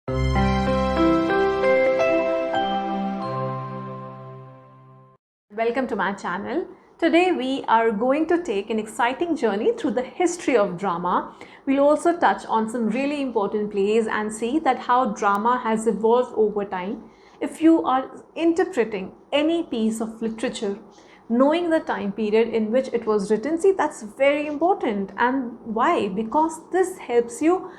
Welcome to my channel. Today we are going to take an exciting journey through the history of drama. We'll also touch on some really important plays and see that how drama has evolved over time. If you are interpreting any piece of literature, knowing the time period in which it was written, see, that's very important. And why? Because this helps you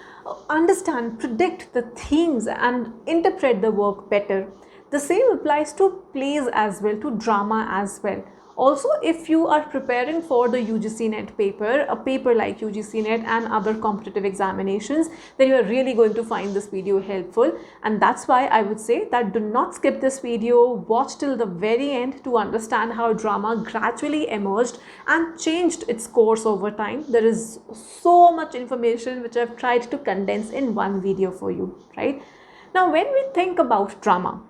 understand, predict the themes and interpret the work better. The same applies to plays as well, to drama as well. Also, if you are preparing for the UGC NET paper, a paper like UGC NET and other competitive examinations, then you are really going to find this video helpful. And that's why I would say that do not skip this video, watch till the very end to understand how drama gradually emerged and changed its course over time. There is so much information which I've tried to condense in one video for you, right? Now, when we think about drama,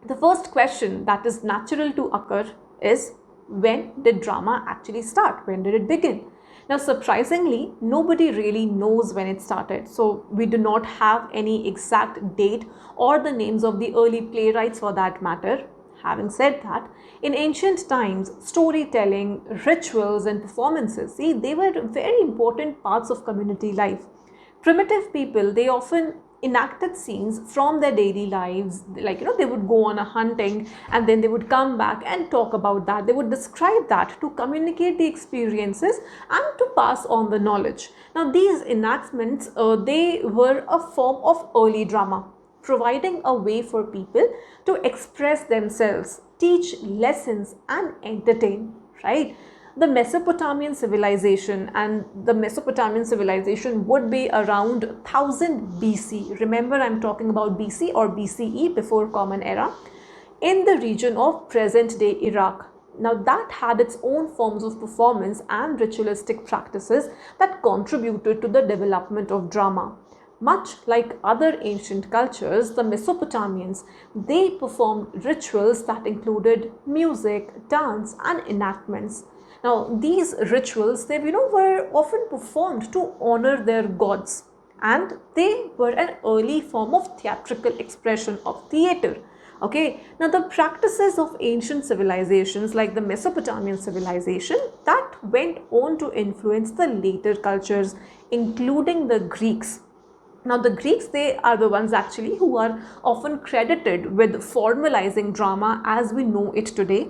the first question that is natural to occur is, when did drama actually start? When did it begin? Now, surprisingly, nobody really knows when it started. So we do not have any exact date or the names of the early playwrights for that matter. Having said that, in ancient times, storytelling, rituals and performances, see, they were very important parts of community life. Primitive people, they often enacted scenes from their daily lives, like they would go on a hunting and then they would come back and talk about that. They would describe that to communicate the experiences and to pass on the knowledge. Now, these enactments, they were a form of early drama, providing a way for people to express themselves, teach lessons and entertain, right? The Mesopotamian civilization, and the Mesopotamian civilization would be around 1000 BC. Remember, I'm talking about BC or BCE, before Common Era, in the region of present-day Iraq. Now, that had its own forms of performance and ritualistic practices that contributed to the development of drama. Much like other ancient cultures, the Mesopotamians, they performed rituals that included music, dance, and enactments. Now, these rituals, they were often performed to honor their gods, and they were an early form of theatrical expression of theater. Okay, now the practices of ancient civilizations like the Mesopotamian civilization, that went on to influence the later cultures, including the Greeks. Now, the Greeks, they are the ones actually who are often credited with formalizing drama as we know it today.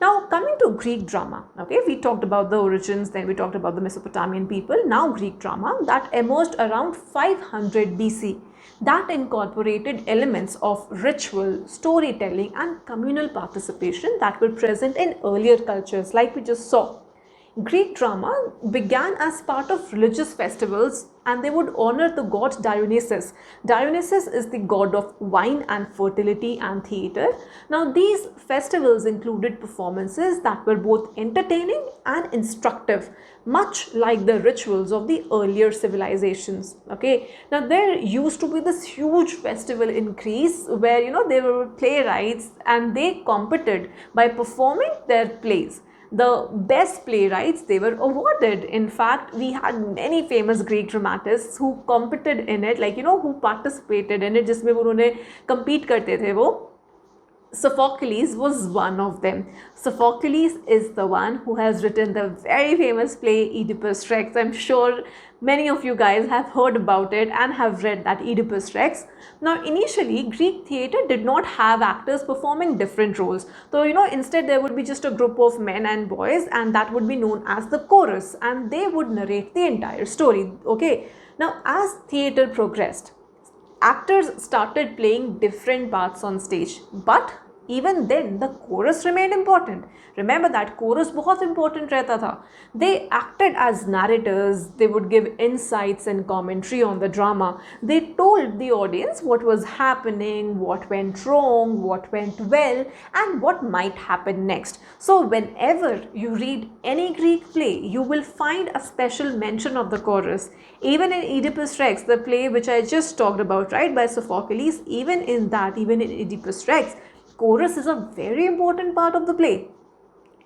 Now, coming to Greek drama, okay, we talked about the origins, then we talked about the Mesopotamian people. Now, Greek drama that emerged around 500 BC, that incorporated elements of ritual, storytelling and communal participation that were present in earlier cultures, like we just saw. Greek drama began as part of religious festivals, and they would honor the god Dionysus. Dionysus is the god of wine and fertility and theater. Now, these festivals included performances that were both entertaining and instructive, much like the rituals of the earlier civilizations. Okay, now there used to be this huge festival in Greece where there were playwrights and they competed by performing their plays. The best playwrights, they were awarded. In fact, we had many famous Greek dramatists who competed in it, like who participated in it, जिसमें उन्होंने compete करते थे वो. Sophocles was one of them. Sophocles is the one who has written the very famous play Oedipus Rex. I'm sure many of you guys have heard about it and have read that Oedipus Rex. Now, initially, Greek theatre did not have actors performing different roles. So, instead there would be just a group of men and boys, and that would be known as the chorus, and they would narrate the entire story. Okay. Now, as theatre progressed, actors started playing different parts on stage, but even then the chorus remained important. Remember that chorus बहुत important रहता था. They acted as narrators. They would give insights and commentary on the drama. They told the audience what was happening, what went wrong, what went well, and what might happen next. So whenever you read any Greek play, you will find a special mention of the chorus. Even in Oedipus Rex, the play which I just talked about, right, by Sophocles, even in Oedipus Rex, chorus is a very important part of the play.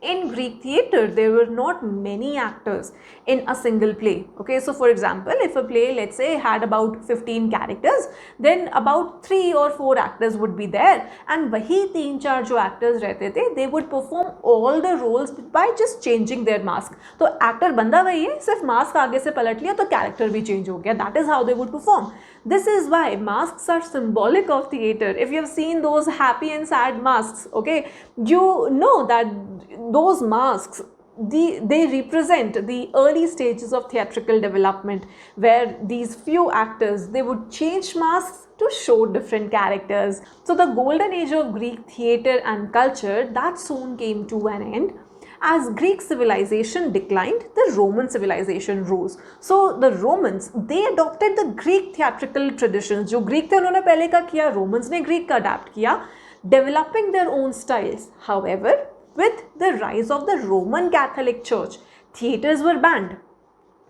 In Greek theatre, there were not many actors in a single play. Okay, so for example, if a play, let's say, had about 15 characters, then about 3 or 4 actors would be there, and wahi 3-4 jo actors rehte the, they would perform all the roles by just changing their mask. So actor banda wahi hai, sirf mask aage se palat liya to character bhi change ho gaya. That is how they would perform. This is why masks are symbolic of theatre. If you have seen those happy and sad masks, okay, you know that those masks, they represent the early stages of theatrical development, where these few actors, they would change masks to show different characters. So the golden age of Greek theatre and culture, that soon came to an end. As Greek civilization declined, the Roman civilization rose. So the Romans, they adopted the Greek theatrical traditions. जो Greek थे उन्होंने पहले का किया, Romans ने Greek का adapt किया, developing their own styles. However, with the rise of the Roman Catholic Church, theatres were banned.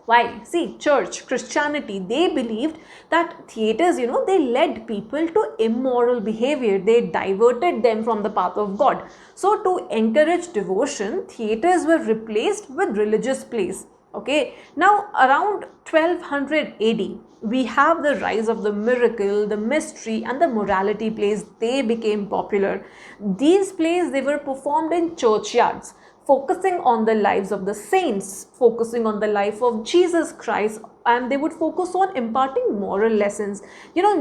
Why? See, church, Christianity, they believed that theatres, they led people to immoral behavior. They diverted them from the path of God. So to encourage devotion, theatres were replaced with religious plays. Okay, now around 1200 AD, we have the rise of the miracle, the mystery and the morality plays. They became popular. These plays, they were performed in churchyards, focusing on the lives of the saints, focusing on the life of Jesus Christ, and they would focus on imparting moral lessons.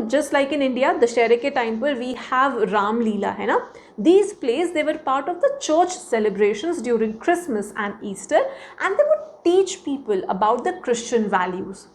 Just like in India, the Dussehre ke time par we have Ram Leela, hai na? These plays, they were part of the church celebrations during Christmas and Easter, and they would teach people about the Christian values.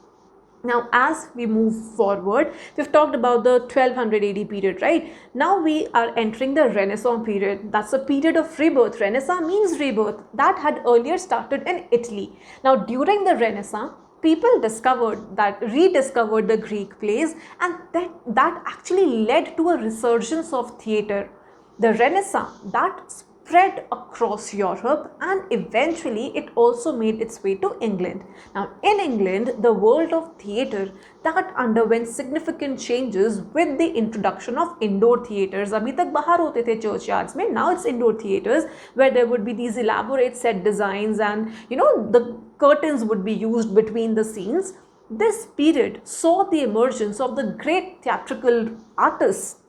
Now, as we move forward, we've talked about the 1200 AD period, right? Now we are entering the Renaissance period. That's a period of rebirth. Renaissance means rebirth. That had earlier started in Italy. Now, during the Renaissance, people rediscovered the Greek plays, and that actually led to a resurgence of theatre. The Renaissance, that spread across Europe, and eventually it also made its way to England. Now in England, the world of theatre, that underwent significant changes with the introduction of indoor theatres. Abhi tak bahar hote the churchyards mein, now it's indoor theatres, where there would be these elaborate set designs, and the curtains would be used between the scenes. This period saw the emergence of the great theatrical artists,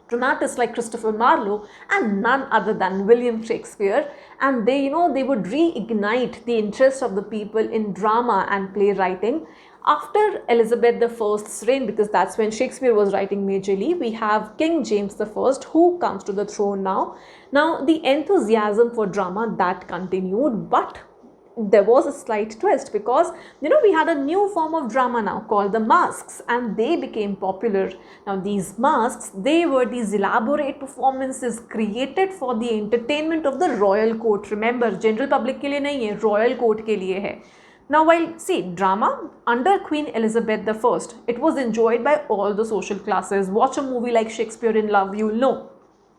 dramatists like Christopher Marlowe and none other than William Shakespeare, and they would reignite the interest of the people in drama and playwriting. After Elizabeth I's reign, because that's when Shakespeare was writing majorly, we have King James I, who comes to the throne now. Now the enthusiasm for drama, that continued, but there was a slight twist, because we had a new form of drama now called the masks, and they became popular. Now these masks, they were these elaborate performances created for the entertainment of the royal court. Remember, general public ke liye nahi hai, royal court ke liye hai. Now while drama under Queen Elizabeth I, it was enjoyed by all the social classes. Watch a movie like Shakespeare in Love, you'll know.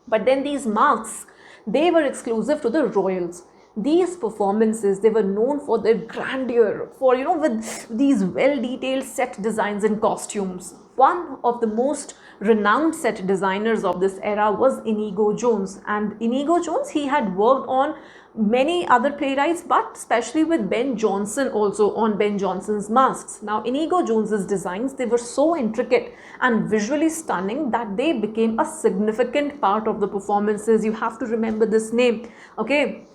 But then these masks, they were exclusive to the royals. These performances, they were known for their grandeur, for with these well-detailed set designs and costumes. One of the most renowned set designers of this era was Inigo Jones, and Inigo Jones, he had worked on many other playwrights, but especially with Ben Jonson, also on Ben Jonson's masks. Now Inigo Jones's designs, they were so intricate and visually stunning that they became a significant part of the performances. You have to remember this name, okay?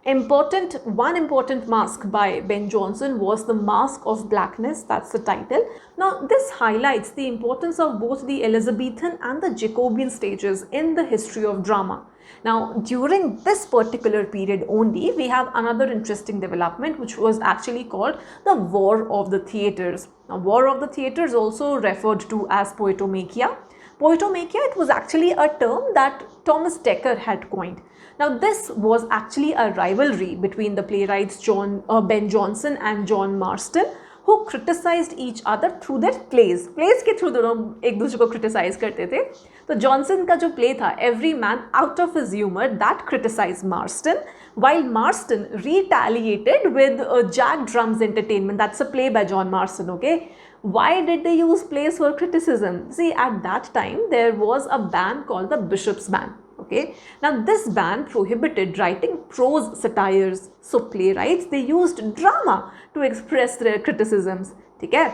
One important mask by Ben Jonson was the Mask of Blackness. That's the title. Now this highlights the importance of both the Elizabethan and the Jacobian stages in the history of drama. Now during this particular period only, we have another interesting development, which was actually called the War of the Theatres. Now War of the Theatres, also referred to as Poetomachia. Poetomachia, it was actually a term that Thomas Dekker had coined. Now this was actually a rivalry between the playwrights Ben Jonson and John Marston, who criticized each other through their plays. Plays के through दोनों एक दूसरे को criticize करते थे. तो Johnson का जो play था, Every Man Out of His Humor, that criticized Marston, while Marston retaliated with Jack Drum's Entertainment. That's a play by John Marston, okay? Why did they use plays for criticism? See, at that time, there was a ban called the Bishop's Ban. Okay, now this ban prohibited writing prose satires. So playwrights, they used drama to express their criticisms. Okay,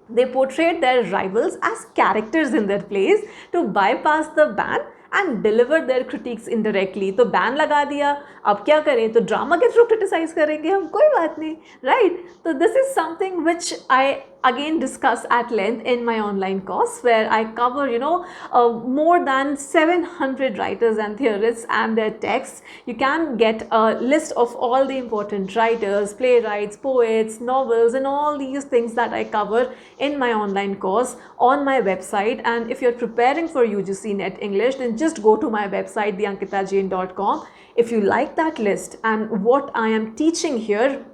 they portrayed their rivals as characters in their plays to bypass the ban and deliver their critiques indirectly. तो ban लगा दिया, अब क्या करें, तो drama के through criticise करेंगे हम, कोई बात नहीं, right? So this is something which I again discuss at length in my online course, where I cover more than 700 writers and theorists and their texts. You can get a list of all the important writers, playwrights, poets, novels, and all these things that I cover in my online course on my website. And if you're preparing for UGC Net English, then just go to my website, theankitajain.com. If you like that list and what I am teaching here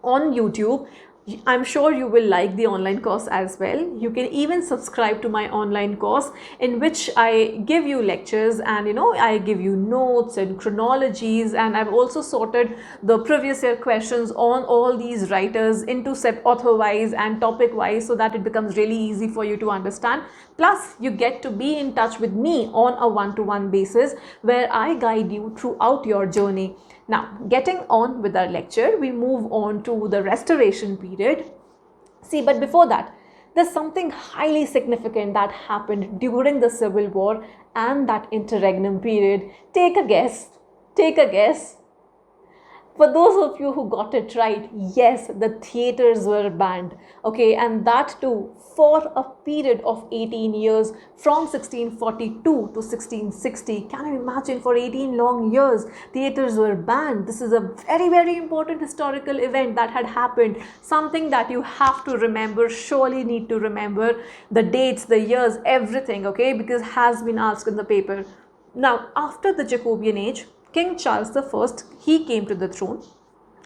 on YouTube, I'm sure you will like the online course as well. You can even subscribe to my online course, in which I give you lectures and I give you notes and chronologies, and I've also sorted the previous year questions on all these writers into author wise and topic wise, so that it becomes really easy for you to understand. Plus you get to be in touch with me on a one-to-one basis, where I guide you throughout your journey. Now, getting on with our lecture, we move on to the Restoration period. See, but before that, there's something highly significant that happened during the Civil War and that interregnum period. Take a guess. Take a guess. For those of you who got it right, yes, the theatres were banned. Okay, and that too for a period of 18 years, from 1642 to 1660. Can you imagine? For 18 long years, theatres were banned. This is a very, very important historical event that had happened. Something that you have to remember, surely need to remember the dates, the years, everything, okay, because it has been asked in the paper. Now, after the Jacobian age, King Charles I, he came to the throne.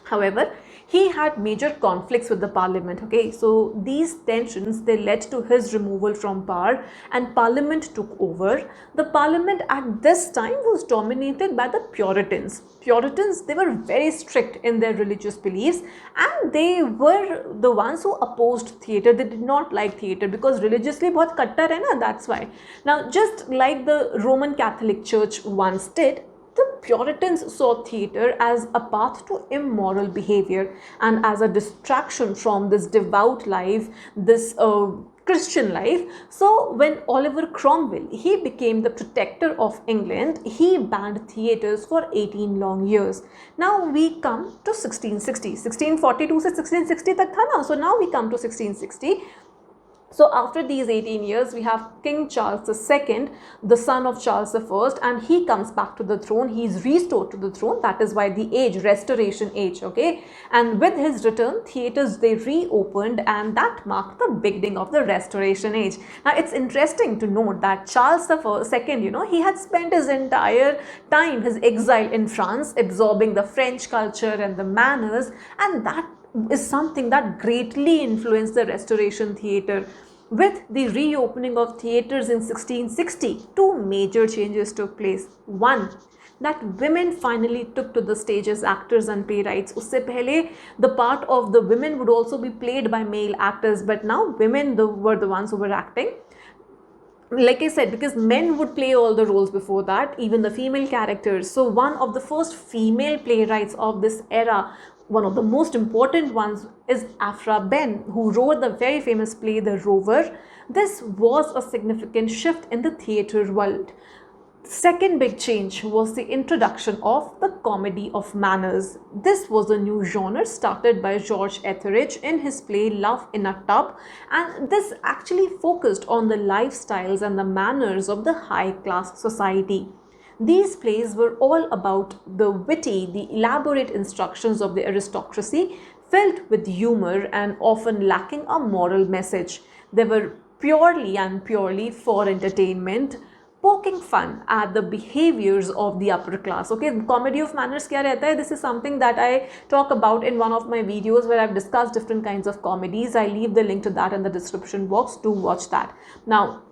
However, he had major conflicts with the parliament. Okay, so these tensions, they led to his removal from power, and parliament took over. The parliament at this time was dominated by the Puritans. Puritans, they were very strict in their religious beliefs, and they were the ones who opposed theatre. They did not like theatre because religiously बहुत कट्टर है ना, that's why. Now, just like the Roman Catholic Church once did, the Puritans saw theatre as a path to immoral behavior and as a distraction from this devout life, this Christian life. So when Oliver Cromwell, he became the protector of England, he banned theatres for 18 long years. Now we come to 1660. 1642 से 1660 तक था ना, so now we come to 1660. So after these 18 years, we have King Charles II, the son of Charles I, and he comes back to the throne. He is restored to the throne. That is why the age, Restoration age, okay. And with his return, theatres, they reopened, and that marked the beginning of the Restoration age. Now, it's interesting to note that Charles II, he had spent his entire time, his exile in France, absorbing the French culture and the manners, and that is something that greatly influenced the Restoration theatre. With the reopening of theatres in 1660, two major changes took place. One, that women finally took to the stage as actors and playwrights. Usse pehle, the part of the women would also be played by male actors, but now women were the ones who were acting. Like I said, because men would play all the roles before that, even the female characters. So one of the first female playwrights of this era, one of the most important ones, is Aphra Behn, who wrote the very famous play The Rover. This was a significant shift in the theatre world. Second big change was the introduction of the comedy of manners. This was a new genre started by George Etheridge in his play Love in a Tub, and this actually focused on the lifestyles and the manners of the high class society. These plays were all about the witty, the elaborate instructions of the aristocracy, filled with humor and often lacking a moral message. They were purely for entertainment, poking fun at the behaviors of the upper class. Okay, comedy of manners kya rehta hai? This is something that I talk about in one of my videos where I've discussed different kinds of comedies. I leave the link to that in the description box. Do watch that. Now,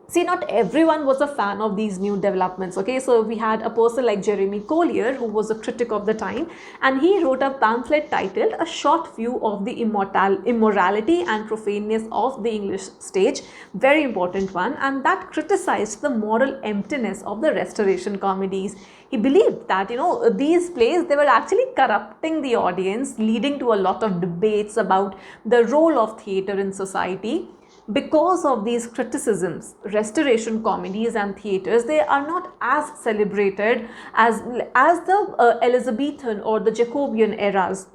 See, not everyone was a fan of these new developments, okay? So we had a person like Jeremy Collier, who was a critic of the time, and he wrote a pamphlet titled A Short View of the Immorality and Profaneness of the English Stage, very important one, and that criticized the moral emptiness of the Restoration comedies. He believed that, these plays, they were actually corrupting the audience, leading to a lot of debates about the role of theatre in society. Because of these criticisms, Restoration comedies and theatres, they are not as celebrated as the Elizabethan or the Jacobian eras.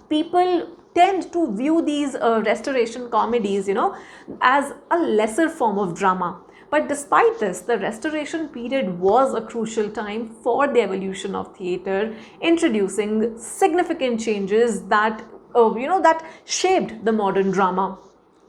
People tend to view these Restoration comedies, as a lesser form of drama. But despite this, the Restoration period was a crucial time for the evolution of theatre, introducing significant changes that that shaped the modern drama.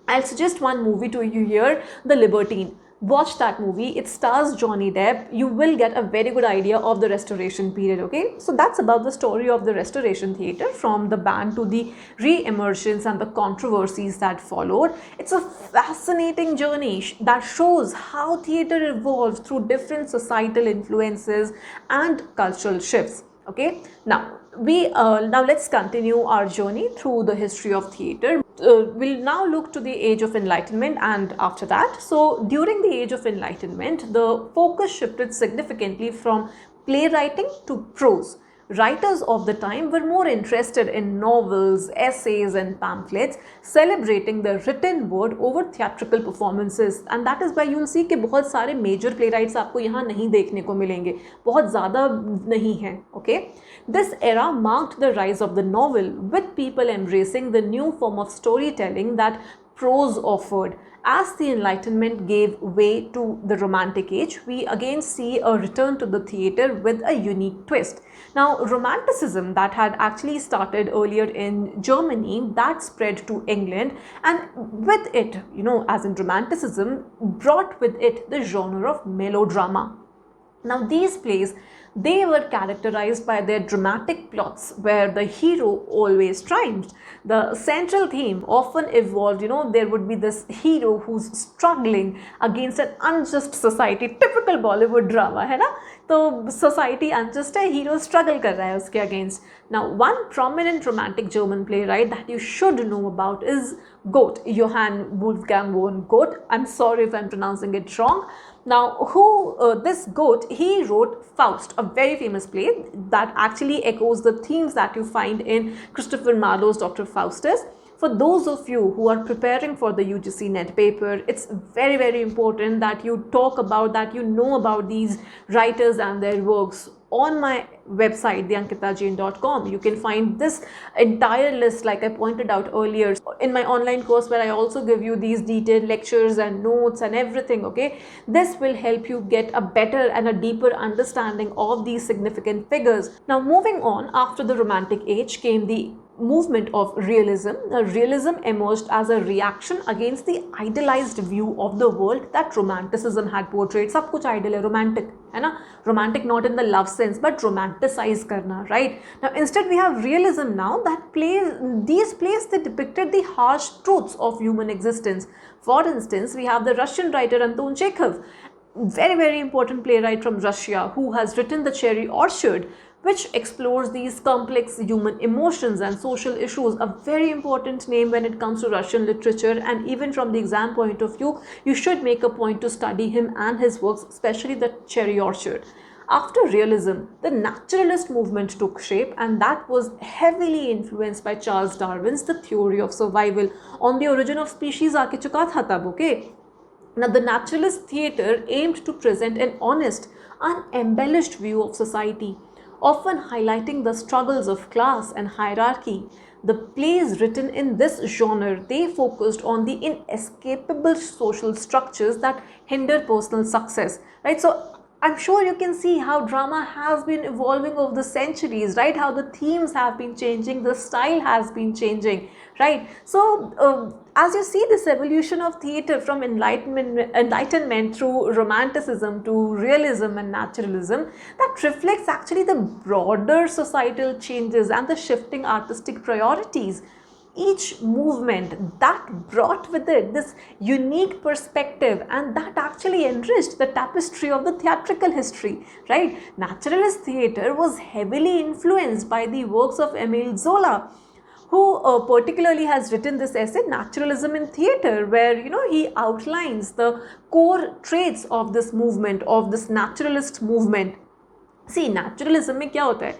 I'll suggest one movie to you here, The Libertine. Watch that movie. It stars Johnny Depp. You will get a very good idea of the Restoration period, okay? So that's about the story of the Restoration theatre, from the ban to the re-emergence and the controversies that followed. It's a fascinating journey that shows how theatre evolved through different societal influences and cultural shifts, okay? Now let's continue our journey through the history of theatre. We'll now look to the Age of Enlightenment, and after that. So during the Age of Enlightenment, the focus shifted significantly from playwriting to prose. Writers of the time were more interested in novels, essays and pamphlets, celebrating the written word over theatrical performances, and that is why you will see कि बहुत सारे major playwrights आपको यहाँ नहीं देखने को मिलेंगे, बहुत ज़्यादा नहीं हैं, okay? This era marked the rise of the novel, with people embracing the new form of storytelling that prose offered. As the Enlightenment gave way to the Romantic Age, we again see a return to the theatre with a unique twist. Now, Romanticism, that had actually started earlier in Germany, that spread to England, and with it, as in Romanticism, brought with it the genre of melodrama. Now, these plays, they were characterized by their dramatic plots where the hero always triumphed. The central theme often evolved, there would be this hero who's struggling against an unjust society, typical Bollywood drama, है ना? तो society unjust है, hero struggle कर रहा है उसके against. Now, one prominent romantic German playwright that you should know about is Goethe, Johann Wolfgang von Goethe. I'm sorry if I'm pronouncing it wrong. Now, this Goethe, he wrote Faust, a very famous play that actually echoes the themes that you find in Christopher Marlowe's Dr. Faustus. For those of you who are preparing for the UGC net paper, it's very, very important that you talk about, that you know about these writers and their works. On my website, theankitajain.com, you can find this entire list, like I pointed out earlier, in my online course, where I also give you these detailed lectures and notes and everything, okay? This will help you get a better and a deeper understanding of these significant figures. Now, moving on, after the Romantic Age came the movement of realism. Now, realism emerged as a reaction against the idealized view of the world that Romanticism had portrayed. सब कुछ ideal है, romantic है ना? Romantic not in the love sense, but romanticize करना, right? Now, instead we have realism now, that these plays, they depicted the harsh truths of human existence. For instance, we have the Russian writer Anton Chekhov, very, very important playwright from Russia, who has written The Cherry Orchard, which explores these complex human emotions and social issues. A very important name when it comes to Russian literature, and even from the exam point of view, you should make a point to study him and his works, especially The Cherry Orchard. After realism, the naturalist movement took shape, and that was heavily influenced by Charles Darwin's The Theory of Survival. On the Origin of Species आके चुका था तब, okay? Now, the naturalist theatre aimed to present an honest, unembellished view of society, often highlighting the struggles of class and hierarchy. The plays written in this genre, they focused on the inescapable social structures that hinder personal success, right? So I'm sure you can see how drama has been evolving over the centuries, right? How the themes have been changing, the style has been changing, right? So as you see this evolution of theatre from enlightenment through romanticism to realism and naturalism, that reflects actually the broader societal changes and the shifting artistic priorities. each movement that brought with it this unique perspective, and that actually enriched the tapestry of the theatrical history, right? Naturalist theatre was heavily influenced by the works of Emile Zola, who particularly has written this essay, Naturalism in Theatre, where he outlines the core traits of this movement, of this naturalist movement. See, naturalism में क्या होता है?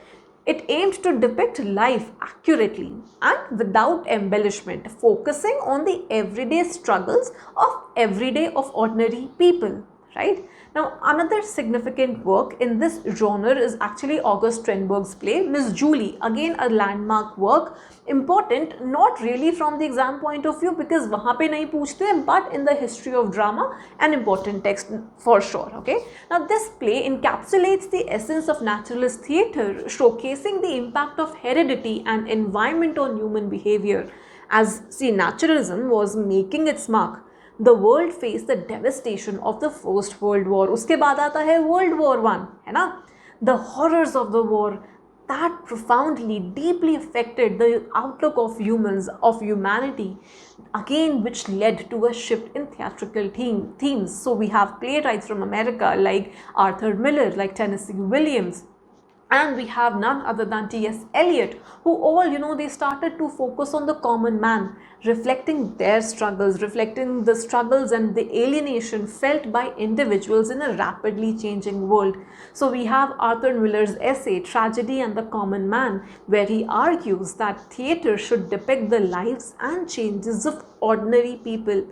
It aimed to depict life accurately and without embellishment, focusing on the everyday struggles of ordinary people, right? Now, another significant work in this genre is actually August Strindberg's play Miss Julie, again a landmark work, important not really from the exam point of view because वहाँ पे नहीं पूछते हैं, but in the history of drama an important text for sure. Okay, now this play encapsulates the essence of naturalist theatre, showcasing the impact of heredity and environment on human behavior. As see, naturalism was making its mark. The world faced the devastation of the First World War. उसके बाद आता है World War I, है ना? The horrors of the war that profoundly, deeply affected the outlook of humans, of humanity, again which led to a shift in theatrical themes. So we have playwrights from America like Arthur Miller, like Tennessee Williams, and we have none other than T.S. Eliot, who all, they started to focus on the common man, reflecting their struggles, reflecting the struggles and the alienation felt by individuals in a rapidly changing world. So we have Arthur Miller's essay, Tragedy and the Common Man, where he argues that theatre should depict the lives and changes of ordinary people,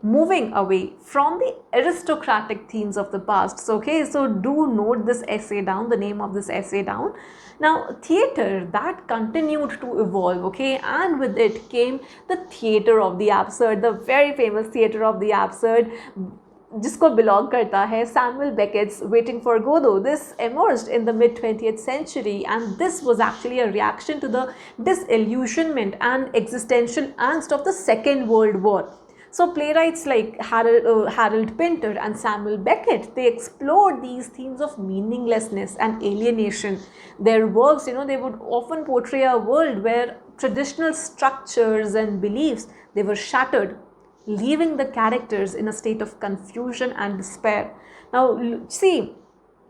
moving away from the aristocratic themes of the past. So, okay, so do note this essay down, the name of this essay down. Now, theatre that continued to evolve, okay, and with it came the theatre of the absurd, the very famous theatre of the absurd, जिसको belong करता है Samuel Beckett's Waiting for Godot. This emerged in the mid-20th century, and this was actually a reaction to the disillusionment and existential angst of the Second World War. So playwrights like Harold Pinter and Samuel Beckett, they explored these themes of meaninglessness and alienation. Their works, they would often portray a world where traditional structures and beliefs, they were shattered, leaving the characters in a state of confusion and despair. Now, see,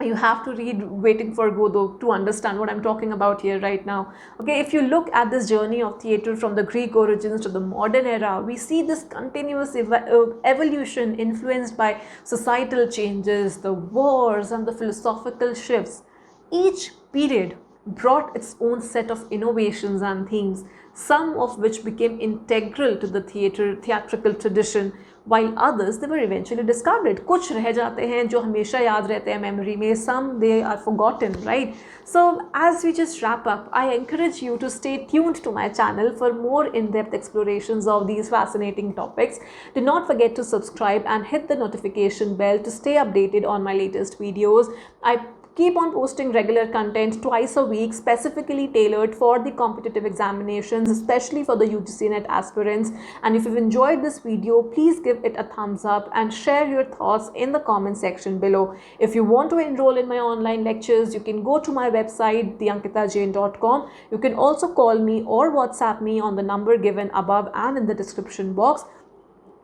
you have to read Waiting for Godot to understand what I'm talking about here right now. Okay, if you look at this journey of theatre from the Greek origins to the modern era, we see this continuous evolution influenced by societal changes, the wars, and the philosophical shifts. Each period brought its own set of innovations and themes, some of which became integral to the theatrical tradition, while others, they were eventually discarded. कुछ रह जाते हैं जो हमेशा याद रहते हैं memory में, some they are forgotten, right? So as we just wrap up, I encourage you to stay tuned to my channel for more in-depth explorations of these fascinating topics. Do not forget to subscribe and hit the notification bell to stay updated on my latest videos. I keep on posting regular content twice a week, specifically tailored for the competitive examinations, especially for the UGC NET aspirants. And if you've enjoyed this video, please give it a thumbs up and share your thoughts in the comment section below. If you want to enroll in my online lectures, you can go to my website, theankitajain.com. You can also call me or WhatsApp me on the number given above and in the description box.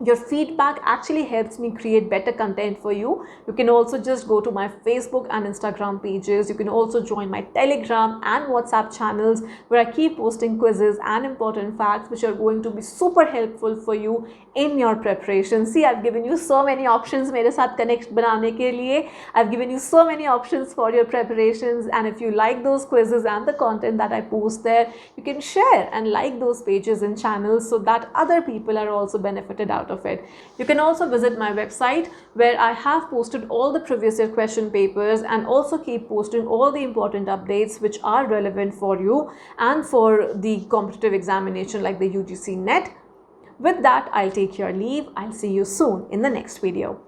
Your feedback actually helps me create better content for you. You can also just go to my Facebook and Instagram pages. You can also join my Telegram and WhatsApp channels where I keep posting quizzes and important facts which are going to be super helpful for you in your preparation. See, I've given you so many options मेरे साथ connect बनाने के लिए. I've given you so many options for your preparations, and if you like those quizzes and the content that I post there, you can share and like those pages and channels so that other people are also benefited out of it. You can also visit my website where I have posted all the previous year question papers and also keep posting all the important updates which are relevant for you and for the competitive examination like the UGC NET. With that, I'll take your leave. I'll see you soon in the next video.